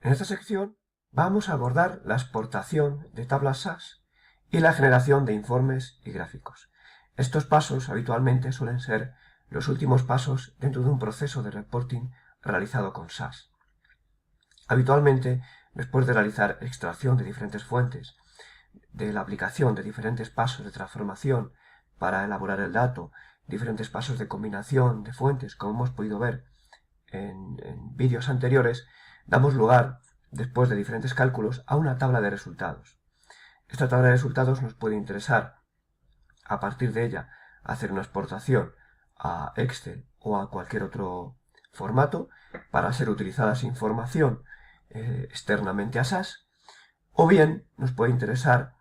En esta sección vamos a abordar la exportación de tablas SAS y la generación de informes y gráficos. Estos pasos habitualmente suelen ser los últimos pasos dentro de un proceso de reporting realizado con SAS. Habitualmente, después de realizar extracción de diferentes fuentes, de la aplicación de diferentes pasos de transformación para elaborar el dato, diferentes pasos de combinación de fuentes, como hemos podido ver en vídeos anteriores, damos lugar, después de diferentes cálculos, a una tabla de resultados. Esta tabla de resultados nos puede interesar, a partir de ella, hacer una exportación a Excel o a cualquier otro formato para ser utilizada esa información externamente a SAS, o bien nos puede interesar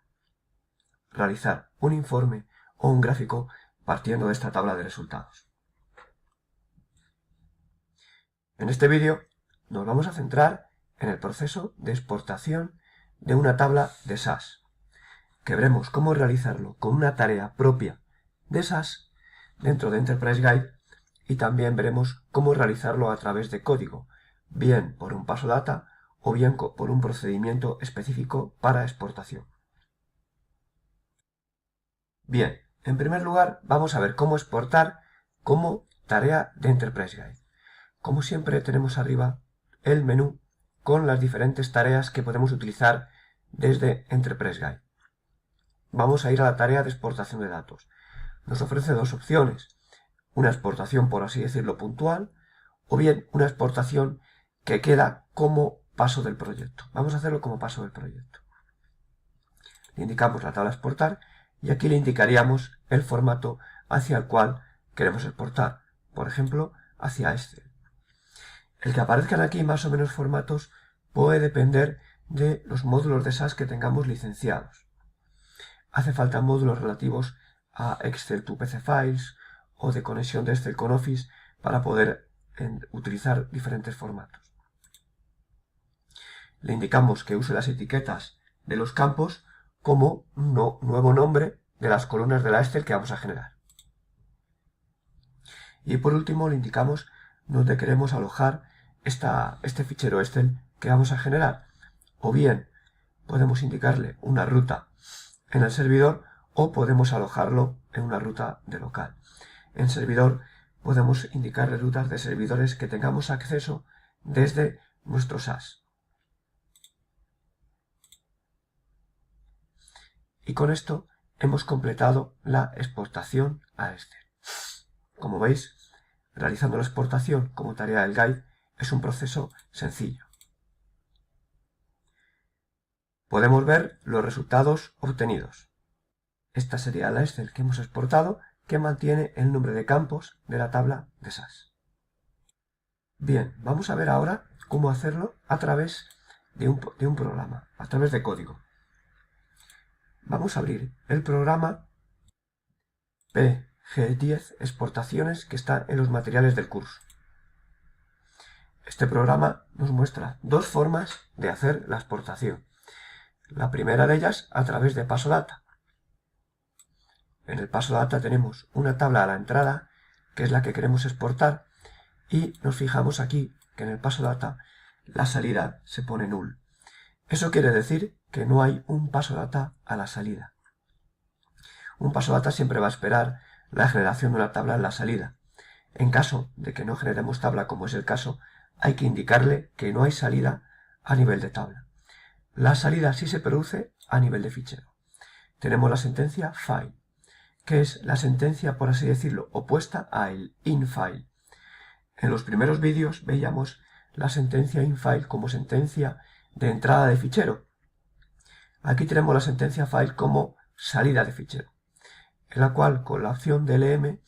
realizar un informe o un gráfico partiendo de esta tabla de resultados. En este vídeo nos vamos a centrar en el proceso de exportación de una tabla de SAS, que veremos cómo realizarlo con una tarea propia de SAS dentro de Enterprise Guide, y también veremos cómo realizarlo a través de código, bien por un paso data o bien por un procedimiento específico para exportación. Bien, en primer lugar vamos a ver cómo exportar como tarea de Enterprise Guide. Como siempre tenemos arriba el menú con las diferentes tareas que podemos utilizar desde Enterprise Guide. Vamos a ir a la tarea de exportación de datos. Nos ofrece dos opciones: una exportación, por así decirlo, puntual, o bien una exportación que queda como paso del proyecto. Vamos a hacerlo como paso del proyecto. Le indicamos la tabla exportar y aquí le indicaríamos el formato hacia el cual queremos exportar, por ejemplo, hacia Excel. El que aparezcan aquí más o menos formatos puede depender de los módulos de SAS que tengamos licenciados. Hace falta módulos relativos a Excel to PC Files o de conexión de Excel con Office para poder utilizar diferentes formatos. Le indicamos que use las etiquetas de los campos como un nuevo nombre de las columnas de la Excel que vamos a generar. Y por último le indicamos dónde queremos alojar este fichero Excel que vamos a generar. O bien podemos indicarle una ruta en el servidor o podemos alojarlo en una ruta de local. En servidor podemos indicarle rutas de servidores que tengamos acceso desde nuestro SAS. Y con esto hemos completado la exportación a Excel. Como veis, realizando la exportación como tarea del guide es un proceso sencillo. Podemos ver los resultados obtenidos. Esta sería la Excel que hemos exportado, que mantiene el nombre de campos de la tabla de SAS. Bien, vamos a ver ahora cómo hacerlo a través de un programa, a través de código. Vamos a abrir el programa PG10 Exportaciones que está en los materiales del curso. Este programa nos muestra dos formas de hacer la exportación. La primera de ellas a través de paso data. En el paso data tenemos una tabla a la entrada, que es la que queremos exportar, y nos fijamos aquí que en el paso data la salida se pone null. Eso quiere decir que no hay un paso data a la salida. Un paso data siempre va a esperar la generación de una tabla en la salida. En caso de que no generemos tabla, como es el caso, hay que indicarle que no hay salida a nivel de tabla. La salida sí se produce a nivel de fichero. Tenemos la sentencia file, que es la sentencia, por así decirlo, opuesta a el infile. En los primeros vídeos veíamos la sentencia infile como sentencia de entrada de fichero. Aquí tenemos la sentencia file como salida de fichero, en la cual con la opción de LM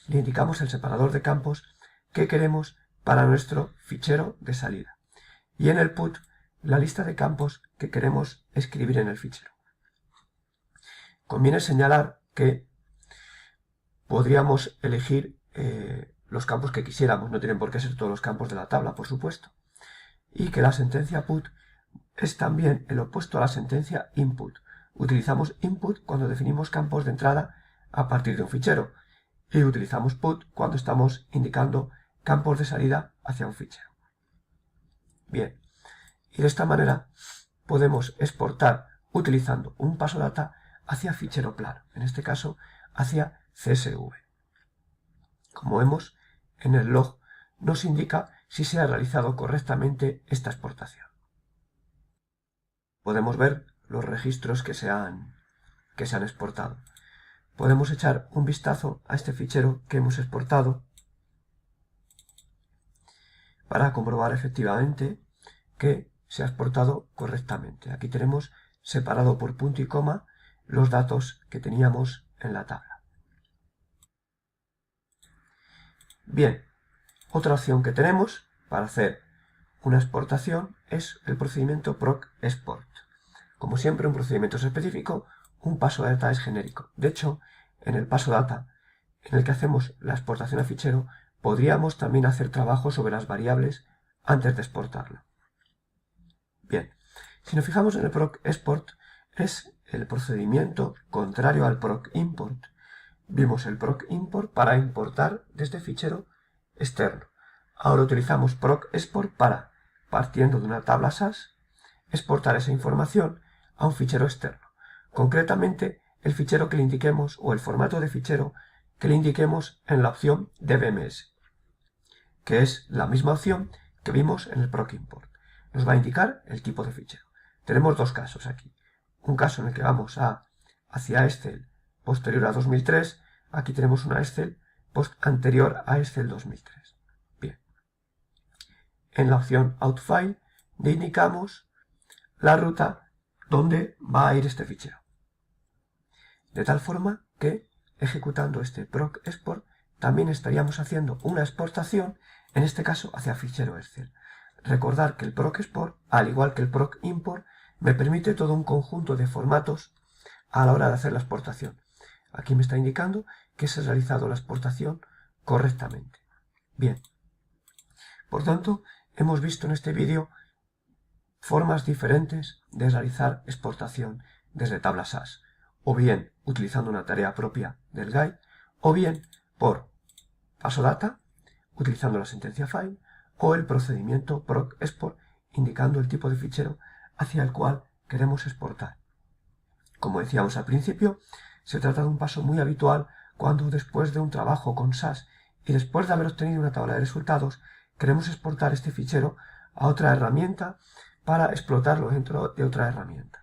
le indicamos el separador de campos que queremos para nuestro fichero de salida. Y en el put la lista de campos que queremos escribir en el fichero. Conviene señalar que podríamos elegir los campos que quisiéramos, no tienen por qué ser todos los campos de la tabla, por supuesto. Y que la sentencia put es también el opuesto a la sentencia input. Utilizamos input cuando definimos campos de entrada a partir de un fichero y utilizamos put cuando estamos indicando campos de salida hacia un fichero. Bien, y de esta manera podemos exportar utilizando un paso data hacia fichero plano, en este caso hacia CSV. Como vemos, en el log nos indica si se ha realizado correctamente esta exportación. Podemos ver los registros que se han exportado. Podemos echar un vistazo a este fichero que hemos exportado para comprobar efectivamente que se ha exportado correctamente. Aquí tenemos separado por punto y coma los datos que teníamos en la tabla. Bien, otra opción que tenemos para hacer una exportación es el procedimiento proc export. Como siempre, un procedimiento es específico, un paso data es genérico. De hecho, en el paso data, en el que hacemos la exportación a fichero, podríamos también hacer trabajo sobre las variables antes de exportarlo. Bien, si nos fijamos en el proc export, es el procedimiento contrario al proc import. Vimos el proc import para importar desde fichero externo. Ahora utilizamos proc export para, partiendo de una tabla SAS, exportar esa información a un fichero externo. Concretamente, el fichero que le indiquemos o el formato de fichero que le indiquemos en la opción DBMS, que es la misma opción que vimos en el proc import. Nos va a indicar el tipo de fichero. Tenemos dos casos aquí. Un caso en el que vamos hacia Excel posterior a 2003. Aquí tenemos una Excel anterior a Excel 2003. Bien. En la opción OutFile le indicamos la ruta donde va a ir este fichero. De tal forma que, ejecutando este proc export, también estaríamos haciendo una exportación, en este caso hacia fichero Excel. Recordar que el proc export, al igual que el proc import, me permite todo un conjunto de formatos a la hora de hacer la exportación. Aquí me está indicando que se ha realizado la exportación correctamente. Bien. Por tanto, hemos visto en este vídeo formas diferentes de realizar exportación desde tablas SAS, o bien utilizando una tarea propia del guide, o bien por paso data, utilizando la sentencia file, o el procedimiento proc export, indicando el tipo de fichero hacia el cual queremos exportar. Como decíamos al principio, se trata de un paso muy habitual cuando después de un trabajo con SAS y después de haber obtenido una tabla de resultados, queremos exportar este fichero a otra herramienta para explotarlo dentro de otra herramienta.